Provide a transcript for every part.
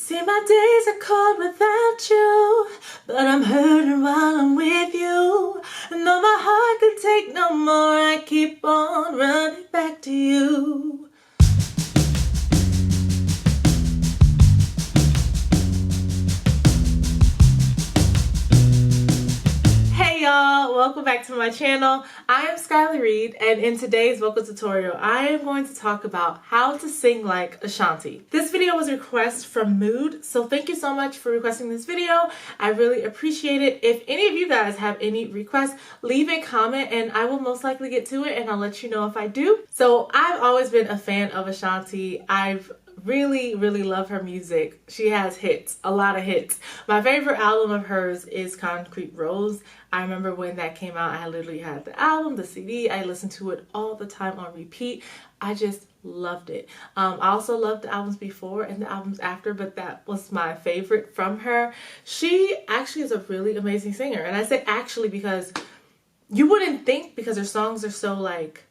See, my days are cold without you, but I'm hurting while I'm with you. And though my heart could take no more, I keep on running back to you. Hey y'all, welcome back to my channel. I am Skyler Reed, and in today's vocal tutorial, I am going to talk about how to sing like Ashanti. This video was a request from Mood, so thank you so much for requesting this video. I really appreciate it. If any of you guys have any requests, leave a comment and I will most likely get to it and I'll let you know if I do. So I've always been a fan of Ashanti. I've really love her music. She has hits, a lot of hits. My favorite album of hers is Concrete Rose. I remember when that came out, I literally had the album, the CD. I listened to it all the time on repeat. I just loved it. I also loved the albums before and the albums after, but that was my favorite from her. She actually is a really amazing singer. And I say actually because you wouldn't think, because her songs are so like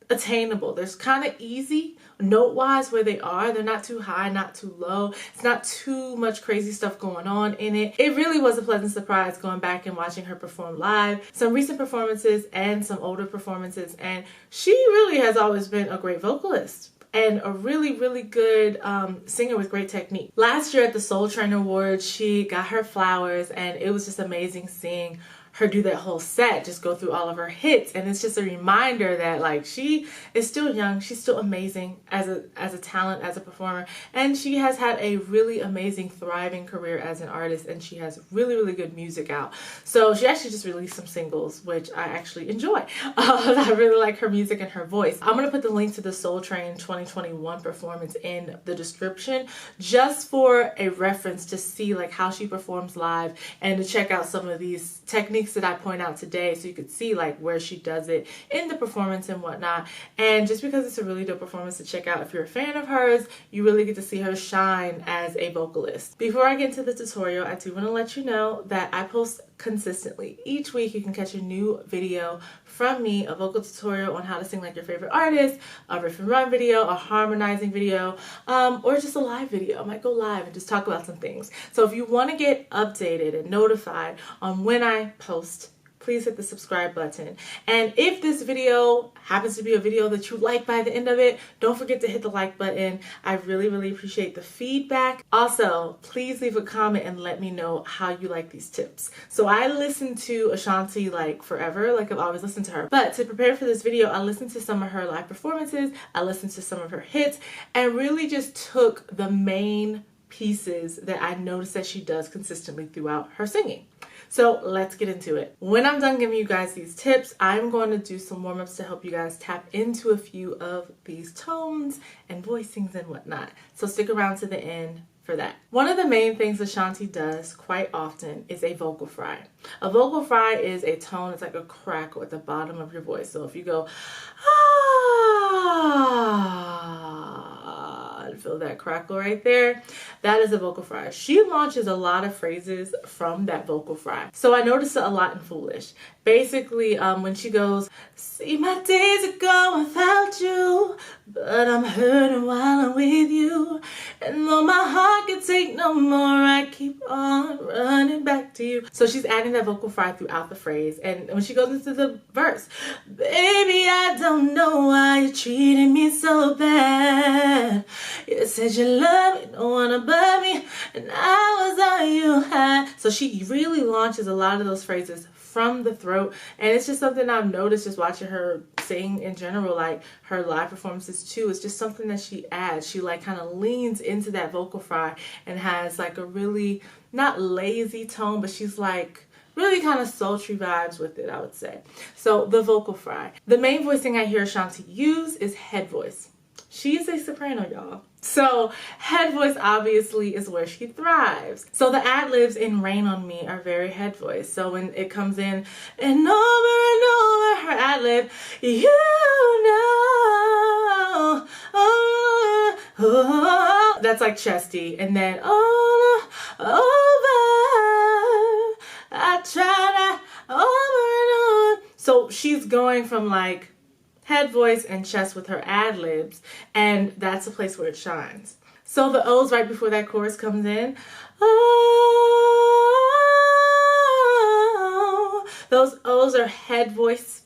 attainable. They're kind of easy note-wise where they are. They're not too high, not too low. It's not too much crazy stuff going on in it. It really was a pleasant surprise going back and watching her perform live. Some recent performances and some older performances, and she really has always been a great vocalist and a really good singer with great technique. Last year at the Soul Train Awards, she got her flowers, and it was just amazing seeing her do that whole set, just go through all of her hits. And it's just a reminder that like she is still young, she's still amazing as a talent, as a performer, and she has had a really amazing thriving career as an artist, and she has really good music out. So she actually just released some singles, which I actually enjoy. I really like her music and her voice. I'm gonna put the link to the Soul Train 2021 performance in the description just for a reference to see like how she performs live and to check out some of these techniques that I point out today, so you could see like where she does it in the performance and whatnot. And just because it's a really dope performance to check out if you're a fan of hers, you really get to see her shine as a vocalist. Before I get into the tutorial, I do want to let you know that I post consistently. Each week you can catch a new video from me, a vocal tutorial on how to sing like your favorite artist, a riff and run video, a harmonizing video, or just a live video. I might go live and just talk about some things. So if you want to get updated and notified on when I post, please hit the subscribe button. And if this video happens to be a video that you like by the end of it, don't forget to hit the like button. I really appreciate the feedback. Also, please leave a comment and let me know how you like these tips. So I listened to Ashanti like forever, like I've always listened to her. But to prepare for this video, I listened to some of her live performances, I listened to some of her hits, and really just took the main pieces that I noticed that she does consistently throughout her singing. So let's get into it. When I'm done giving you guys these tips, I'm going to do some warm-ups to help you guys tap into a few of these tones and voicings and whatnot. So stick around to the end for that. One of the main things Ashanti does quite often is a vocal fry. A vocal fry is a tone, it's like a crackle at the bottom of your voice. So if you go, feel that crackle right there, that is a vocal fry. She launches a lot of phrases from that vocal fry. So I noticed it a lot in Foolish. Basically, when she goes, see, my days are gone without you, but I'm hurting while I'm with you. And though my heart can take no more, I keep on running back to you. So she's adding that vocal fry throughout the phrase. And when she goes into the verse, baby, I don't know why you're treating me so bad. You said you love me, don't wanna above me, and I was all you had. So she really launches a lot of those phrases from the throat, and it's just something I've noticed just watching her sing in general, like her live performances too. It's just something that she adds. She like kind of leans into that vocal fry and has like a really not lazy tone, but she's like really kind of sultry vibes with it, I would say. So the vocal fry. The main voicing I hear Ashanti use is head voice. She is a soprano, y'all. So head voice obviously is where she thrives. So the ad-libs in Rain on Me are very head voice. So when it comes in and over her ad-lib, you know, oh, that's like chesty. And then all over, I try to over and on. So she's going from like head voice and chest with her ad-libs, and that's a place where it shines. So the O's right before that chorus comes in. Oh, those O's are head voice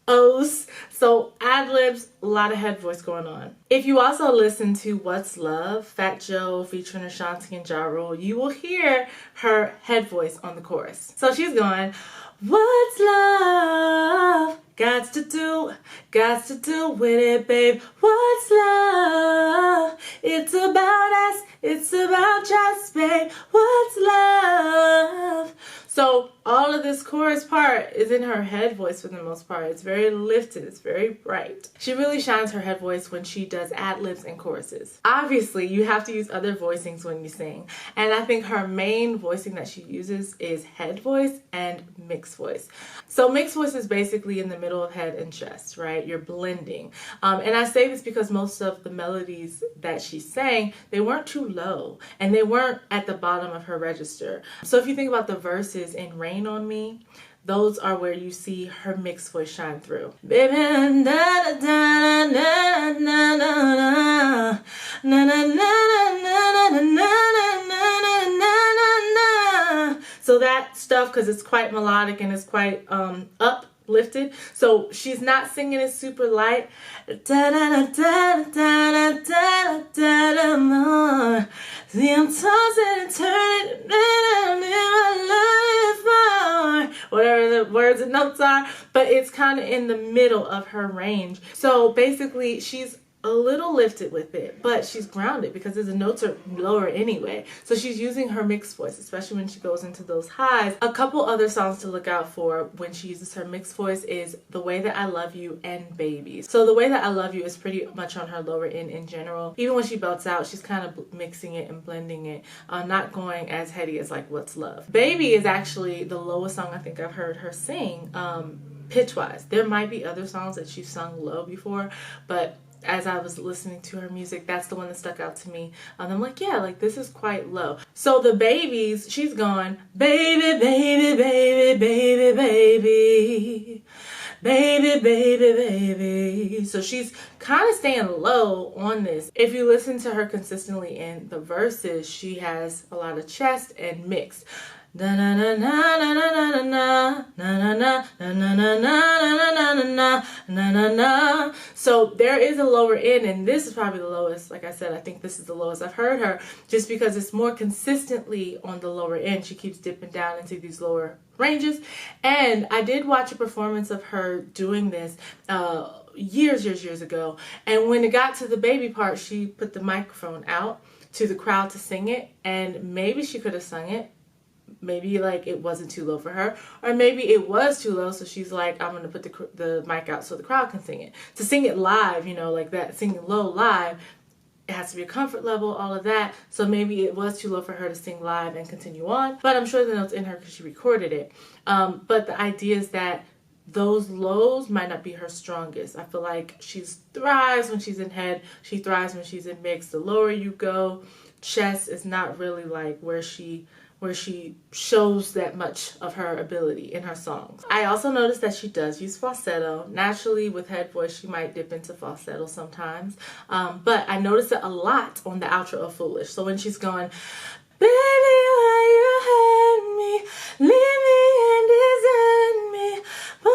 O's. So ad-libs, a lot of head voice going on. If you also listen to What's Love, Fat Joe featuring Ashanti and Ja Rule, you will hear her head voice on the chorus. So she's going, what's love got to do with it, babe? What's love? It's about us, it's about just, babe. What's love? So all of this chorus part is in her head voice for the most part. It's very lifted, it's very bright. She really shines her head voice when she does ad-libs and choruses. Obviously, you have to use other voicings when you sing. And I think her main voicing that she uses is head voice and mixed voice. So mixed voice is basically in the middle of head and chest, right? You're blending. And I say this because most of the melodies that she sang, they weren't too low and they weren't at the bottom of her register. So if you think about the verses in Rain on Me, those are where you see her mixed voice shine through. Baby, na na na na na na na. So that stuff, because it's quite melodic and it's quite uplifted. So she's not singing it super light. See, I'm tossing and turning, whatever the words and notes are, but it's kind of in the middle of her range. So basically, she's a little lifted with it, but she's grounded because the notes are lower anyway. So she's using her mixed voice, especially when she goes into those highs. A couple other songs to look out for when she uses her mixed voice is The Way That I Love You and Babies. So The Way That I Love You is pretty much on her lower end in general. Even when she belts out, she's kind of mixing it and blending it, not going as heady as like What's Love. Baby is actually the lowest song I think I've heard her sing, pitch-wise. There might be other songs that she's sung low before, but as I was listening to her music, that's the one that stuck out to me. And I'm like, yeah, like this is quite low. So the Babies, she's going, baby, baby, baby, baby, baby, baby, baby, baby. So she's kind of staying low on this. If you listen to her consistently in the verses, she has a lot of chest and mix. Na na na na na na na na na na na na na na na na na. So there is a lower end, and this is probably the lowest. Like I said, I think this is the lowest I've heard her, just because it's more consistently on the lower end. She keeps dipping down into these lower ranges. And I did watch a performance of her doing this years ago, and when it got to the baby part, she put the microphone out to the crowd to sing it, and maybe she could have sung it. Maybe like it wasn't too low for her, or maybe it was too low, so she's like, I'm gonna put the mic out so the crowd can sing it. To sing it live, you know, like that, singing low live, it has to be a comfort level, all of that. So maybe it was too low for her to sing live and continue on, but I'm sure the notes in her because she recorded it. But the idea is that those lows might not be her strongest. I feel like she thrives when she's in head, she thrives when she's in mix. The lower you go, chest is not really like where she shows that much of her ability in her songs. I also noticed that she does use falsetto. Naturally, with head voice, she might dip into falsetto sometimes. But I noticed it a lot on the outro of Foolish. So when she's going, baby, why you hurt me, leave me and desert me, boy, I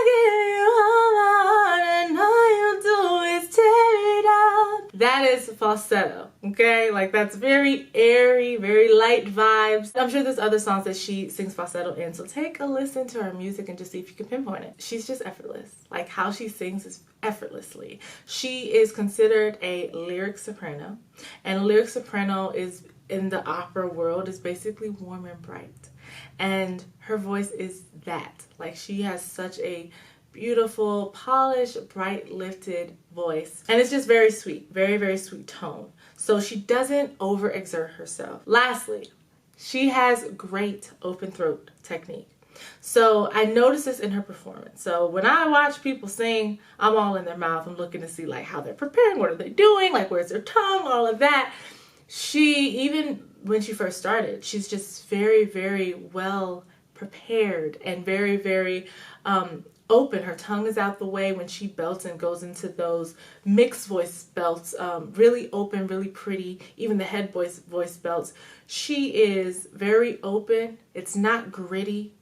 give you all my heart and all you do is tear it up. That is falsetto, okay? Like that's very airy, very light vibes. I'm sure there's other songs that she sings falsetto in, so take a listen to her music and just see if you can pinpoint it. She's just effortless. Like how she sings is effortlessly. She is considered a lyric soprano, and a lyric soprano is in the opera world is basically warm and bright, and her voice is that. Like she has such a beautiful, polished, bright, lifted voice, and it's just very sweet, very sweet tone. So she doesn't overexert herself. Lastly, she has great open throat technique. So I noticed this in her performance. So when I watch people sing, I'm all in their mouth. I'm looking to see like how they're preparing, what are they doing, like where's their tongue, all of that. She, even when she first started, she's just very well prepared and very open. Her tongue is out the way when she belts and goes into those mixed voice belts, really open, really pretty. Even the head voice belts. She is very open. It's not gritty.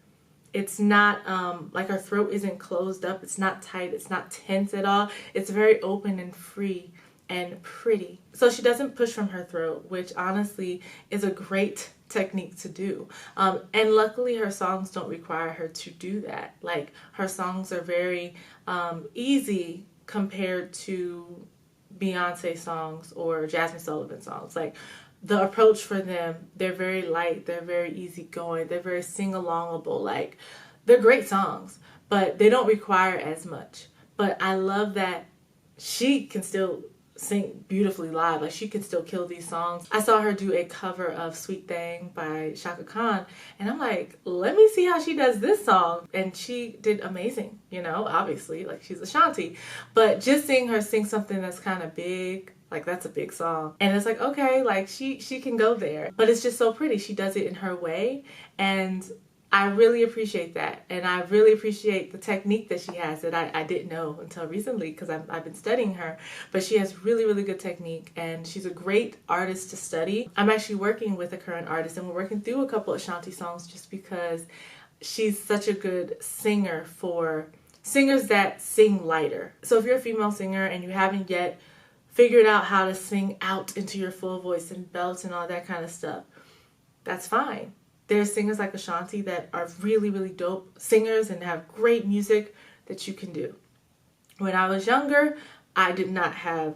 It's not like her throat isn't closed up. It's not tight. It's not tense at all. It's very open and free and pretty. So she doesn't push from her throat, which honestly is a great technique to do. And luckily her songs don't require her to do that. Like, her songs are very easy compared to Beyonce songs or Jasmine Sullivan songs. Like, the approach for them, they're very light, they're very easygoing, they're very sing-alongable. Like, they're great songs, but they don't require as much. But I love that she can still sing beautifully live. Like, she can still kill these songs. I saw her do a cover of Sweet Thing by Shaka Khan, and I'm like, let me see how she does this song. And she did amazing, you know, obviously, like, she's Ashanti. But just seeing her sing something that's kind of big, like, that's a big song. And it's like, okay, like, she can go there. But it's just so pretty. She does it in her way, and I really appreciate that. And I really appreciate the technique that she has that I didn't know until recently, because I've been studying her. But she has really, really good technique, and she's a great artist to study. I'm actually working with a current artist, and we're working through a couple of Ashanti songs just because she's such a good singer for singers that sing lighter. So if you're a female singer and you haven't yet figured out how to sing out into your full voice and belts and all that kind of stuff, that's fine. There's singers like Ashanti that are really, really dope singers and have great music that you can do. When I was younger, I did not have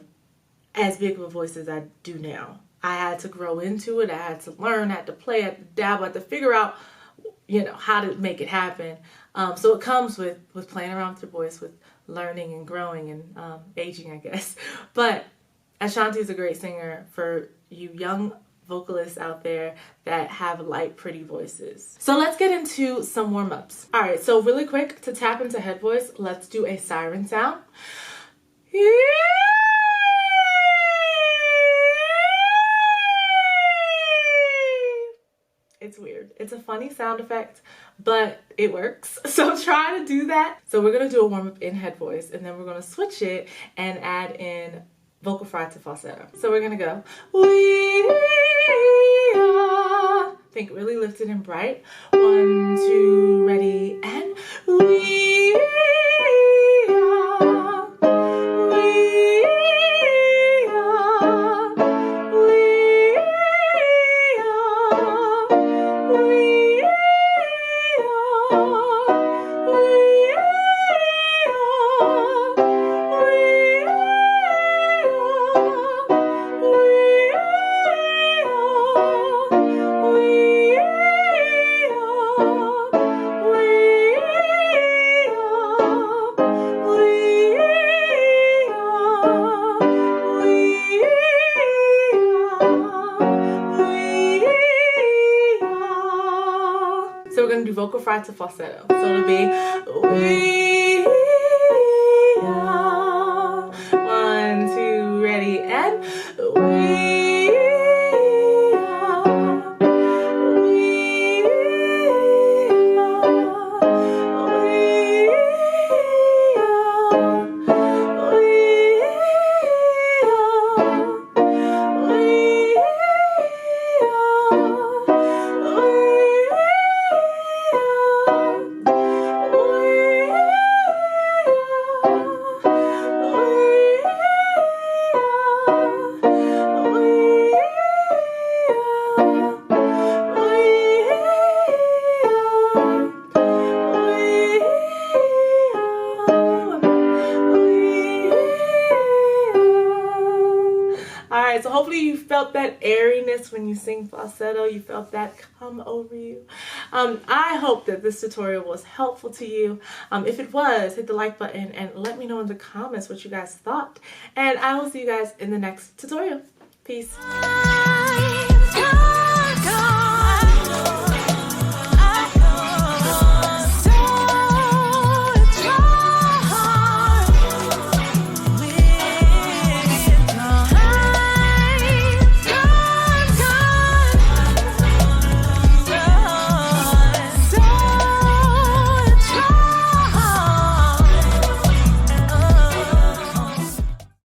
as big of a voice as I do now. I had to grow into it. I had to learn, I had to play, I had to dabble, I had to figure out, you know, how to make it happen. So it comes with playing around with your voice, with learning and growing and aging, I guess. But Ashanti is a great singer for you young vocalists out there that have light, pretty voices. So let's get into some warm-ups. All right, so really quick, to tap into head voice, let's do a siren sound. It's weird. It's a funny sound effect, but it works. So try to do that. So we're gonna do a warm-up in head voice, and then we're gonna switch it and add in vocal fry to falsetto. So we're gonna go, we are. Think really lifted and bright. 1, 2, ready, and we are. We are. We are. We So we're going to do vocal fry to falsetto. So it'll be, we are. 1, 2, ready, and we are. We are. We are. Alright, so hopefully you felt that airiness when you sing falsetto. You felt that come over you. I hope that this tutorial was helpful to you. If it was, hit the like button and let me know in the comments what you guys thought. And I will see you guys in the next tutorial. Peace.